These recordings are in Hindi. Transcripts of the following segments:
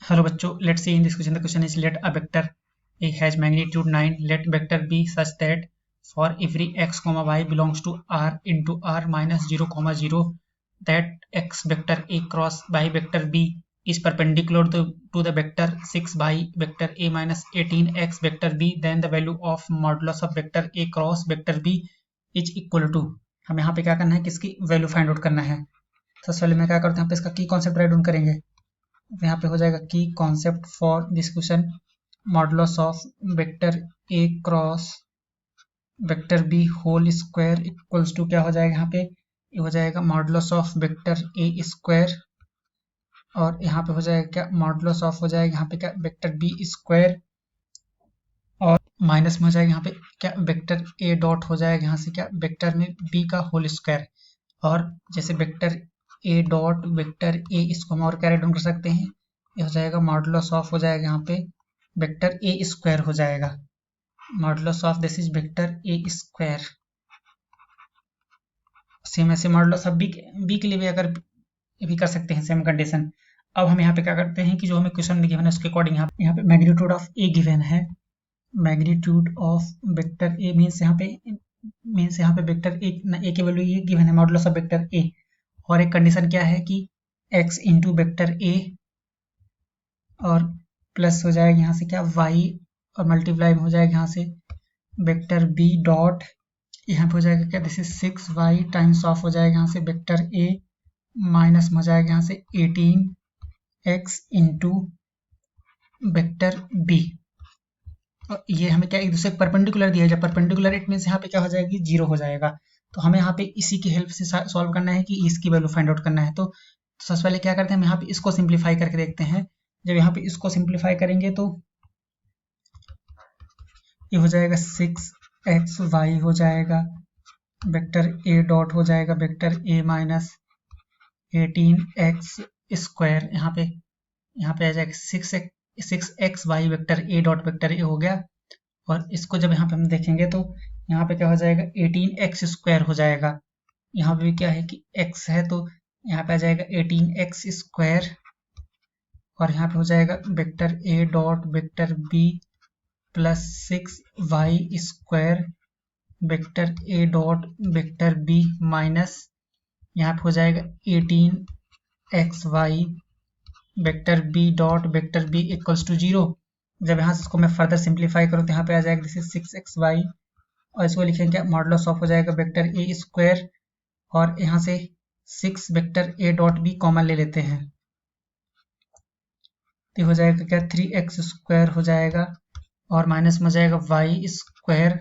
Hello bachcho, let's see in this question. The question is, let a vector A has magnitude 9, let vector B such that for every x comma y belongs to R into R minus 0 comma 0, that x vector A cross y vector B is perpendicular to the vector 6 by vector A minus 18 x vector B, then the value of modulus of vector A cross vector B is equal to. हमें यहाँ पे क्या करना है, किसकी वैल्यू फाइंड आउट करना है. सबसे पहले मैं क्या करता हूँ, यहाँ पे इसका की कॉन्सेप्ट राइट डाउन करेंगे. यहाँ पे हो जाएगा की concept for this question, modulus of vector A cross vector B whole square equals to क्या हो जाएगा, यहाँ पे ये हो जाएगा modulus of vector A square, और यहाँ पे हो जाएगा क्या मॉडुलस ऑफ हो जाएगा यहाँ पे क्या वेक्टर बी स्क्वायर, और माइनस में हो जाएगा यहाँ पे क्या वेक्टर ए डॉट हो जाएगा यहाँ से क्या वेक्टर में बी का होल स्क्वायर, और जैसे vector A dot vector A इसको हम और क्या राइट डाउन कर सकते हैं, ये हो जाएगा मॉडुलस ऑफ हो जाएगा यहाँ पे वेक्टर ए स्क्वायर हो जाएगा, modulus of this is vector A square. Same ऐसे मॉडुलस ऑफ बी के लिए भी अगर भी कर सकते हैं सेम कंडीशन. अब हम यहाँ पे क्या करते हैं कि जो हमें क्वेश्चन में गिवन है उसके अकॉर्डिंग यहाँ पे मैग्नीट्यूड ऑफ ए गिवन है, magnitude of vector A means यहाँ पे वेक्टर ए की वैल्यू ये गिवन है मॉडुलस ऑफ वेक्टर ए, और एक कंडीशन क्या है कि x इंटू वेक्टर ए और प्लस हो जाएगा यहाँ से क्या y और मल्टीप्लाई हो जाएगा यहाँ से वेक्टर b डॉट यहाँ पे हो जाएगा क्या this is 6y times of हो जाएगा यहाँ से वेक्टर a माइनस हो जाएगा यहाँ से 18x इंटू वेक्टर b. ये हमें क्या एक दूसरे परपेंडिकुलर दिया है, जब परपेंडिकुलर इट मीन्स यहाँ पे क्या हो जाएगी जीरो हो जाएगा. तो हमें यहाँ पे इसी की हेल्प से सॉल्व करना है कि इसकी वैल्यू फाइंड आउट करना है. तो सबसे पहले क्या करते हैं, हम यहाँ पे इसको सिंप्लीफाई करके देखते हैं. जब यहाँ पे इसको सिंप्लीफाई करेंगे तो ये हो जाएगा 6xy हो जाएगा वेक्टर ए डॉट हो जाएगा वेक्टर ए माइनस 18x स्क्वायर, यहाँ पे आ जाएगा 6xy vector A dot vector A हो गया, और इसको जब यहाँ पे हम देखेंगे तो यहाँ पे क्या हो जाएगा 18x स्क्वायर हो जाएगा. यहाँ पे भी क्या है कि x है तो यहाँ पे आ जाएगा 18x स्क्वायर, और यहाँ पे हो जाएगा vector a dot vector b plus 6y square vector a dot vector b minus यहाँ पे हो जाएगा 18xy vector b dot vector b equals to 0. जब यहाँ से इसको मैं फर्दर सिंप्लीफाई करूँ तो यहाँ पे आ जाएगा दिस इज 6xy, और इसको लिखेंगे मॉडुलस ऑफ हो जाएगा वेक्टर ए स्क्वायर, और यहाँ से 6 vector A dot B common ले लेते हैं तो हो जाएगा क्या 3x स्क्वायर हो जाएगा, और माइनस में हो जाएगा y स्क्वायर,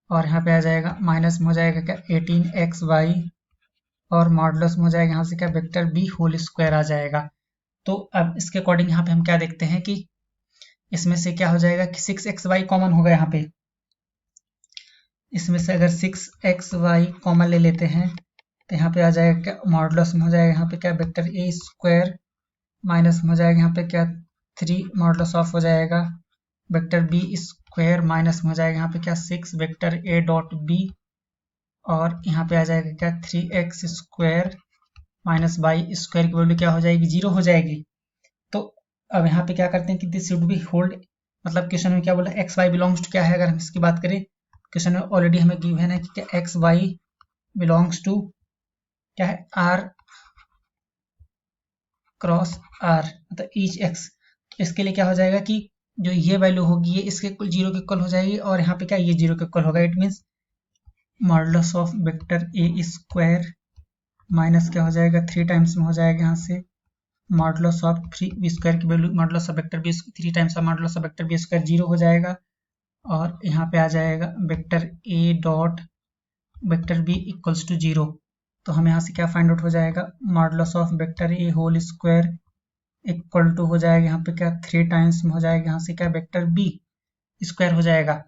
और यहाँ पे आ जाएगा माइनस में हो जाएगा क्या 18xy, और मॉडुलस में हो जाएगा यहाँ से क्या वेक्टर बी होल स्क्वायर आ जाएगा. तो अब इसके अकॉर्डिंग यहाँ पे हम क्या देखते हैं कि इसमें से क्या हो जाएगा कि 6xy कॉमन होगा, यहाँ पे इसमें से अगर 6xy कॉमन ले लेते हैं तो यहाँ पे आ जाएगा क्या मॉडुलस में हो जाएगा यहाँ पे क्या वेक्टर ए स्क्वायर माइनस में हो जाएगा यहाँ पे क्या 3 मॉडुलस ऑफ हो जाएगा वेक्टर बी स्क्वायर, माइनस में हो जाएगा यहाँ पे क्या 6 वेक्टर ए डॉट बी, और यहाँ पे आ जाएगा क्या 3x square minus Y square की वैल्यू क्या हो जाएगी 0 हो जाएगी. तो अब यहाँ पे क्या करते हैं कि दिस शुड बी होल्ड, मतलब क्वेश्चन में क्या बोला एक्स वाई बिलोंग्स टू क्या है, अगर हम इसकी बात करें क्वेश्चन में ऑलरेडी हमें गिवन है कि क्या एक्स वाई बिलोंग्स टू क्या है आर क्रॉस आर, मतलब ईच एक्स. इसके लिए क्या हो जाएगा कि जो ये वैल्यू होगी ये इसके जीरो के इक्वल हो जाएगी, और यहाँ पे क्या ये जीरो के इक्वल होगा. It means modulus of vector A square minus क्या हो जाएगा 3 टाइम्स में हो जाएगा यहाँ से मॉडुलस ऑफ 3 स्क्वायर की value modulus of vector B 3 times of modulus of vector B square 0 हो जाएगा, और यहाँ पे आ जाएगा vector A dot vector B equals to 0. तो हमें यहाँ से क्या फाइंड आउट हो जाएगा modulus of vector A whole square equal to हो जाएगा यहाँ पे क्या 3 टाइम्स में हो जाएगा यहाँ से क्या वेक्टर बी स्क्वायर हो जाएगा.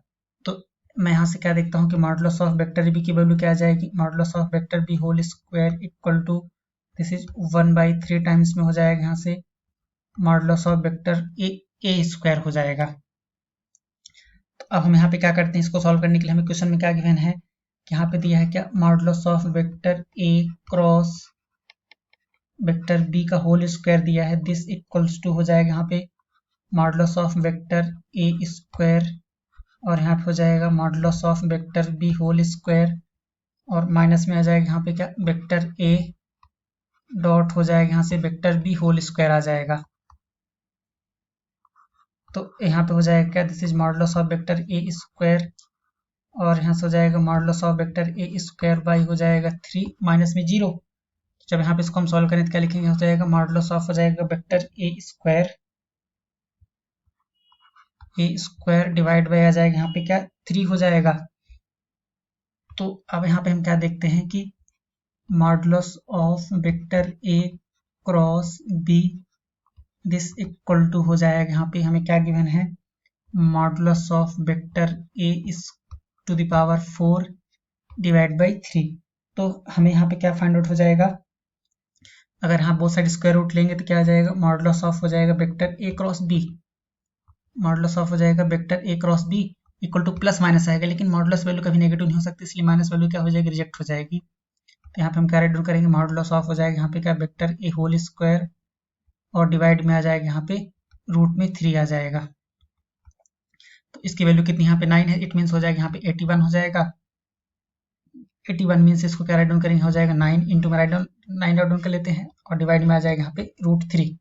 तो मैं यहाँ से क्या देखता हूँ कि मॉडुलस ऑफ वेक्टर बी की वैल्यू क्या आ जाएगी, modulus of vector B whole square equal to this is 1/3 times में हो जाएगा यहाँ से modulus of vector A square हो जाएगा. तो अब हम यहाँ पे क्या करते हैं, इसको सॉल्व करने के लिए हमें क्वेश्चन में क्या गिवन है कि यहाँ पे दिया है क्या modulus of vector A cross vector B का होल स्क्वायर दिया है, दिस इक्वल्स टू हो जाएगा यहाँ पे modulus of vector A square और यहाँ पे हो जाएगा modulus of vector B whole square और माइनस में आ जाएगा यहाँ पे क्या वेक्टर ए डॉट हो जाएगा यहाँ से वेक्टर बी होल स्क्वायर आ जाएगा। तो यहाँ पे हो जाएगा क्या this is modulus of vector A square और यहाँ से हो जाएगा modulus of vector A square by हो जाएगा 3 माइनस में 0। जब यहाँ पे इसको हम सॉल्व करें तो क्या लिखेंगे हो जाएगा मॉडुलस ऑफ हो जाएगा vector A square divide by आ जाएगा यहाँ पे क्या 3 हो जाएगा। तो अब यहाँ पे हम क्या देखते हैं कि modulus of vector A cross B this equal to हो जाएगा यहाँ पे हमें क्या गिवन है modulus of vector A is to the power 4 divide by 3। तो हमें यहाँ पे क्या फाइंड आउट हो जाएगा अगर हम बोथ साइड स्क्वायर रूट लेंगे तो क्या आ जाएगा मॉडुलस ऑफ हो जाएगा vector A cross B modulus of हो जाएगा vector A cross B equal to plus minus आएगा लेकिन मॉडुलस वैल्यू कभी नेगेटिव नहीं हो सकती इसलिए माइनस वैल्यू क्या हो जाएगी रिजेक्ट हो जाएगी। तो यहाँ पे हम क्या राइट डाउन करेंगे मॉडुलस ऑफ हो जाएगा यहाँ पे क्या वेक्टर ए होल स्क्वायर और डिवाइड में आ जाएगा यहाँ पे रूट में 3 आ जाएगा। तो इसकी वैल्यू कितनी यहाँ पे 9 है इट मीन्स हो जाएगा यहाँ पे 81 हो जाएगा। 81 मीन्स इसको क्या राइट डाउन करेंगे हो जाएगा 9 इंटू में राइट डाउन कर लेते हैं और डिवाइड में आ जाएगा यहाँ पे रूट 3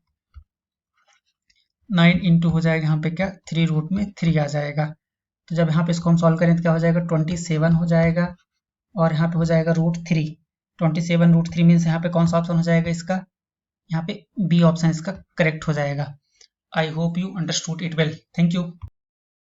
9 इंटू हो जाएगा यहाँ पे क्या 3 रूट में 3 आ जाएगा। तो जब यहाँ पे इसको हम सॉल्व करें तो क्या हो जाएगा 27 हो जाएगा और यहाँ पे हो जाएगा रूट 3 27 रूट 3 मीन्स यहाँ पे कौन सा ऑप्शन हो जाएगा इसका यहाँ पे बी ऑप्शन इसका करेक्ट हो जाएगा। I hope you understood it well. Thank you.